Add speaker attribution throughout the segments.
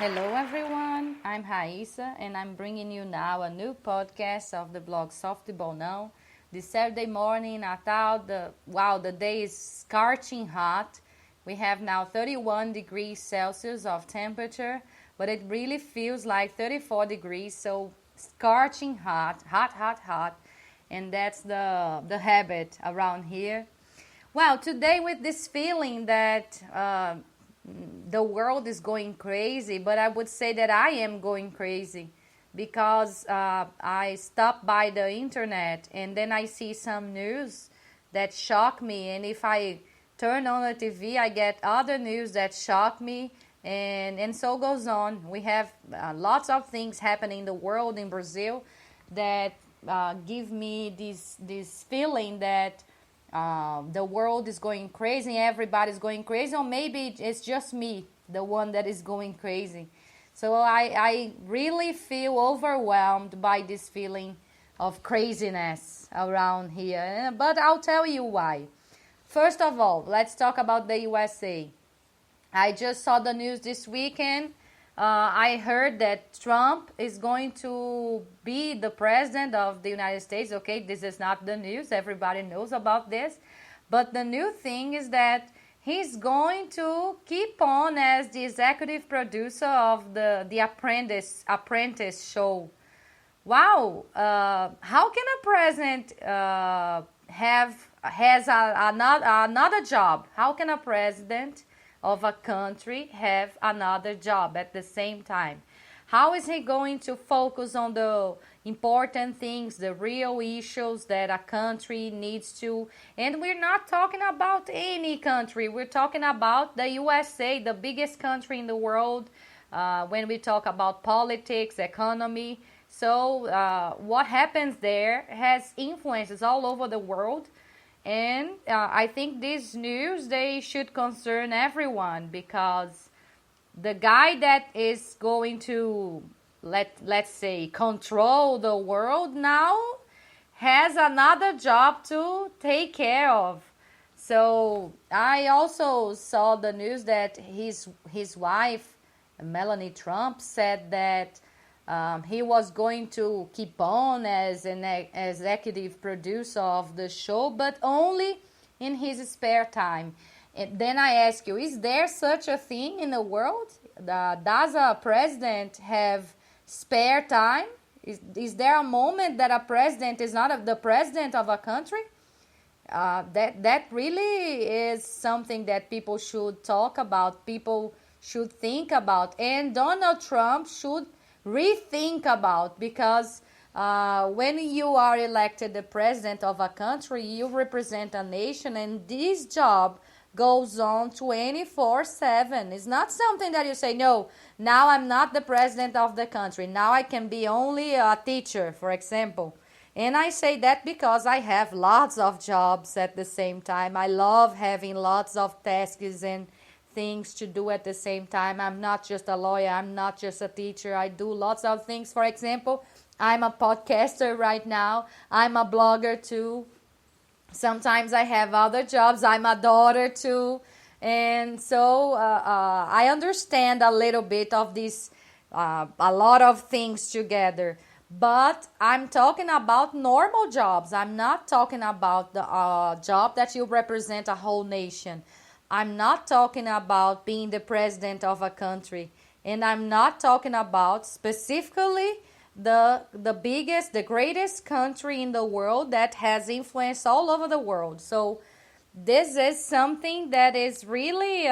Speaker 1: Hello, everyone. I'm Raíssa, and I'm bringing you now a new podcast of the blog Softball Now. This Saturday morning, Natal, the day is scorching hot. We have now 31 degrees Celsius of temperature, but it really feels like 34 degrees, so scorching hot, hot, hot, hot, and that's the habit around here. Well, today with this feeling that the world is going crazy, but I would say that I am going crazy because I stop by the internet and then I see some news that shock me, and if I turn on the TV, I get other news that shock me, and so goes on. We have lots of things happening in the world in Brazil that give me this feeling that the world is going crazy, everybody's going crazy, or maybe it's just me, the one that is going crazy. So I really feel overwhelmed by this feeling of craziness around here. But I'll tell you why. First of all, let's talk about the USA. I just saw the news this weekend. I heard that Trump is going to be the president of the United States. Okay, this is not the news. Everybody knows about this. But the new thing is that he's going to keep on as the executive producer of the Apprentice show. Wow, how can a president has another job? How can a president of a country have another job at the same time? How is he going to focus on the important things, the real issues that a country needs to? And we're not talking about any country. We're talking about the USA, the biggest country in the world, when we talk about politics, economy. So what happens there has influences all over the world. And I think this news, they should concern everyone, because the guy that is going to, let's say, control the world now has another job to take care of. So I also saw the news that his wife, Melania Trump, said that he was going to keep on as an executive producer of the show, but only in his spare time. And then I ask you, is there such a thing in the world? Does a president have spare time? Is there a moment that a president is not the president of a country? That really is something that people should talk about, people should think about, and Donald Trump should rethink about, because when you are elected the president of a country, you represent a nation, and this job goes on 24/7. It's not something that you say, no, now I'm not the president of the country, now I can be only a teacher, for example. And I say that because I have lots of jobs at the same time. I love having lots of tasks and things to do at the same time. I'm not just a lawyer, I'm not just a teacher. I do lots of things. For example, I'm a podcaster right now. I'm a blogger too. Sometimes I have other jobs. I'm a daughter too. And so I understand a little bit of this, a lot of things together. But I'm talking about normal jobs. I'm not talking about the job that you represent a whole nation. I'm not talking about being the president of a country, and I'm not talking about specifically the biggest, the greatest country in the world that has influence all over the world. So this is something that is really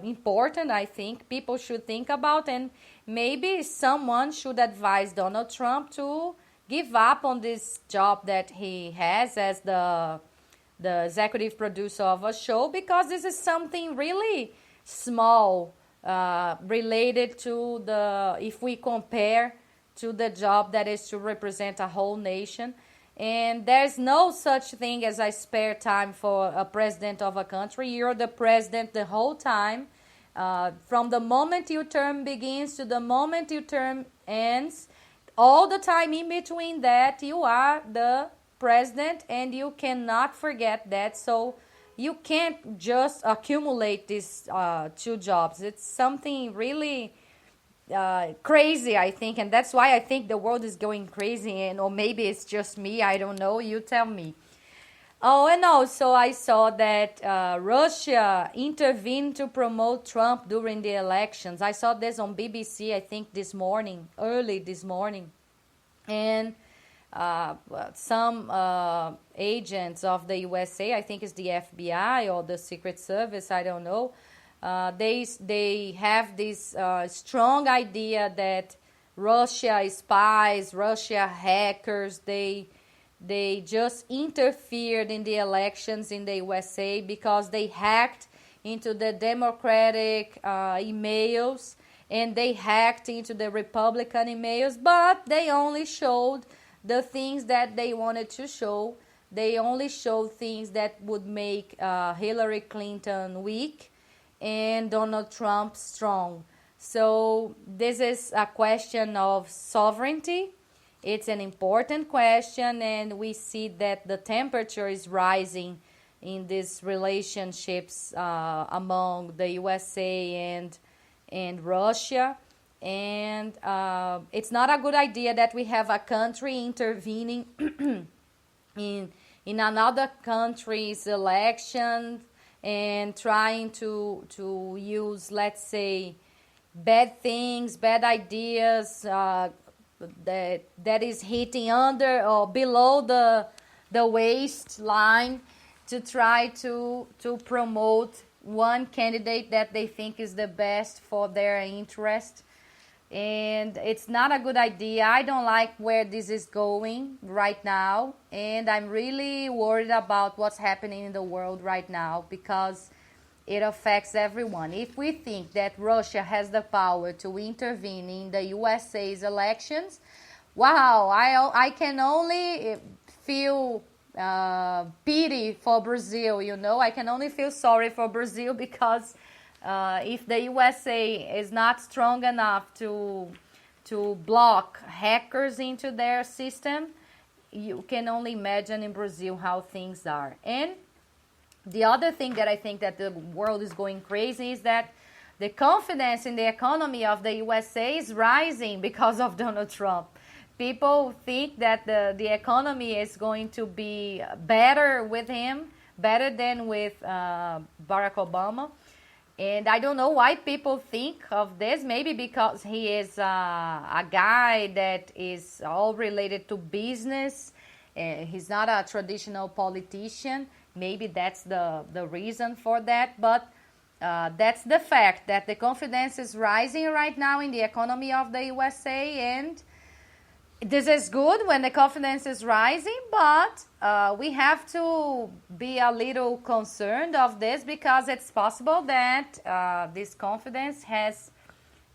Speaker 1: important. I think people should think about, and maybe someone should advise Donald Trump to give up on this job that he has as the executive producer of a show, because this is something really small related to if we compare to the job that is to represent a whole nation. And there's no such thing as a spare time for a president of a country. You're the president the whole time. From the moment your term begins to the moment your term ends, all the time in between that, you are the president, and you cannot forget that. So you can't just accumulate these two jobs. It's something really crazy, I think, and that's why I think the world is going crazy, and or maybe it's just me. I don't know. You tell me. Oh, and also I saw that Russia intervened to promote Trump during the elections. I saw this on BBC, I think this morning, early this morning, and some agents of the USA, I think it's the FBI or the Secret Service, I don't know. They have this strong idea that Russia spies, Russia hackers, they just interfered in the elections in the USA because they hacked into the Democratic emails and they hacked into the Republican emails, but they only showed the things that they wanted to show. They only showed things that would make Hillary Clinton weak and Donald Trump strong. So this is a question of sovereignty. It's an important question, and we see that the temperature is rising in these relationships among the USA and Russia. And it's not a good idea that we have a country intervening in another country's elections and trying to use, let's say, bad things, bad ideas that is hitting under or below the waistline to try to promote one candidate that they think is the best for their interest. And it's not a good idea. I don't like where this is going right now, and I'm really worried about what's happening in the world right now because it affects everyone. If we think that Russia has the power to intervene in the USA's elections, wow, I can only feel pity for Brazil, you know. I can only feel sorry for Brazil because if the USA is not strong enough to block hackers into their system, you can only imagine in Brazil how things are. And the other thing that I think that the world is going crazy is that the confidence in the economy of the USA is rising because of Donald Trump. People think that the economy is going to be better with him, better than with Barack Obama. And I don't know why people think of this. Maybe because he is a guy that is all related to business. He's not a traditional politician. Maybe that's the reason for that. But that's the fact that the confidence is rising right now in the economy of the USA. And this is good when the confidence is rising, but we have to be a little concerned of this because it's possible that this confidence has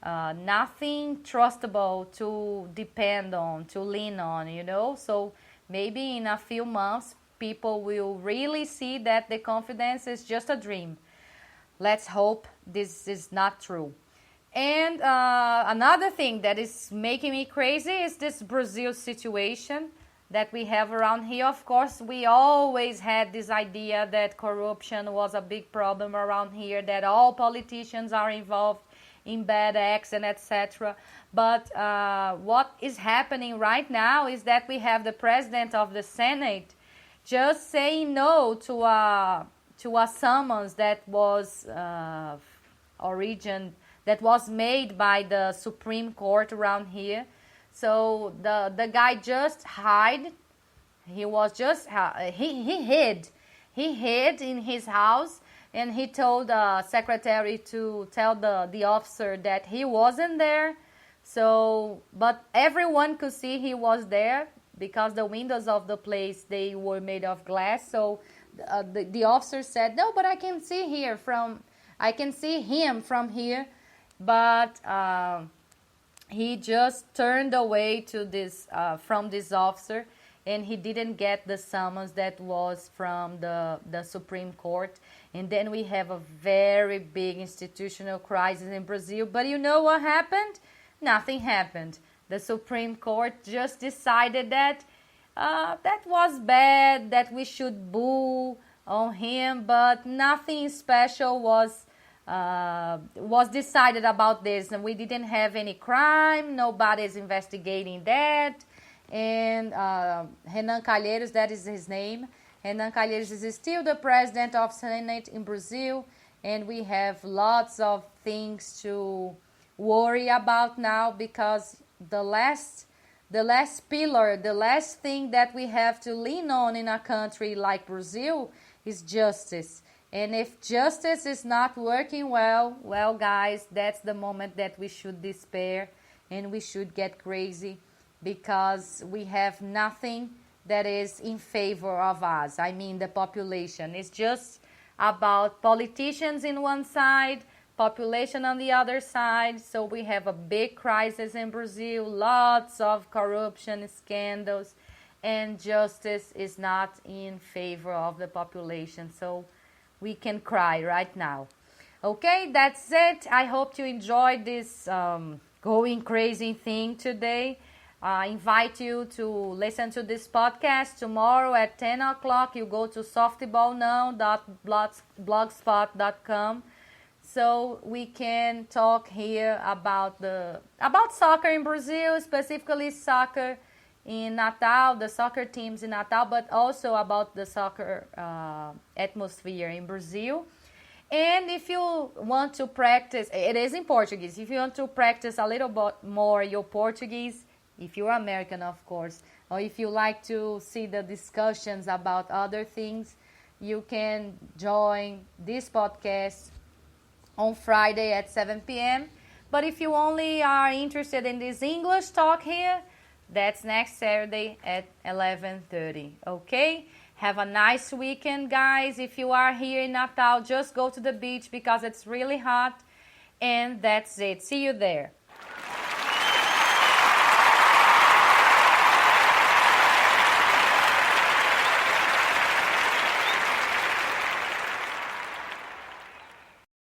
Speaker 1: nothing trustable to depend on, to lean on, you know. So maybe in a few months, people will really see that the confidence is just a dream. Let's hope this is not true. And another thing that is making me crazy is this Brazil situation that we have around here. Of course, we always had this idea that corruption was a big problem around here, that all politicians are involved in bad acts and etc. But what is happening right now is that we have the president of the Senate just saying no to a summons that was that was made by the Supreme Court around here. So the guy just hid. He was just he hid in his house, and he told the secretary to tell the officer that he wasn't there. So, but everyone could see he was there because the windows of the place, they were made of glass. So the officer said, "No, but I can see him from here." But he just turned away to this from this officer, and he didn't get the summons that was from the Supreme Court. And then we have a very big institutional crisis in Brazil. But you know what happened? Nothing happened. The Supreme Court just decided that that was bad, that we should boo on him, but nothing special was was decided about this, and we didn't have any crime, nobody's investigating that. And Renan Calheiros, that is his name. Renan Calheiros is still the president of Senate in Brazil, and we have lots of things to worry about now, because the last pillar, the last thing that we have to lean on in a country like Brazil is justice. And if justice is not working well, guys, that's the moment that we should despair and we should get crazy, because we have nothing that is in favor of us. I mean, the population. It's just about politicians in one side, population on the other side. So we have a big crisis in Brazil, lots of corruption scandals, and justice is not in favor of the population. So we can cry right now. Okay, that's it. I hope you enjoyed this going crazy thing today. I invite you to listen to this podcast tomorrow at 10 o'clock. You go to softballnow.blogspot.com, so we can talk here about soccer in Brazil, specifically soccer in Natal, the soccer teams in Natal, but also about the soccer atmosphere in Brazil. And if you want to practice, it is in Portuguese. If you want to practice a little bit more your Portuguese, if you're American, of course, or if you like to see the discussions about other things, you can join this podcast on Friday at 7 p.m. But if you only are interested in this English talk here, that's next Saturday at 11:30. Okay? Have a nice weekend, guys. If you are here in Natal, just go to the beach because it's really hot. And that's it. See you there.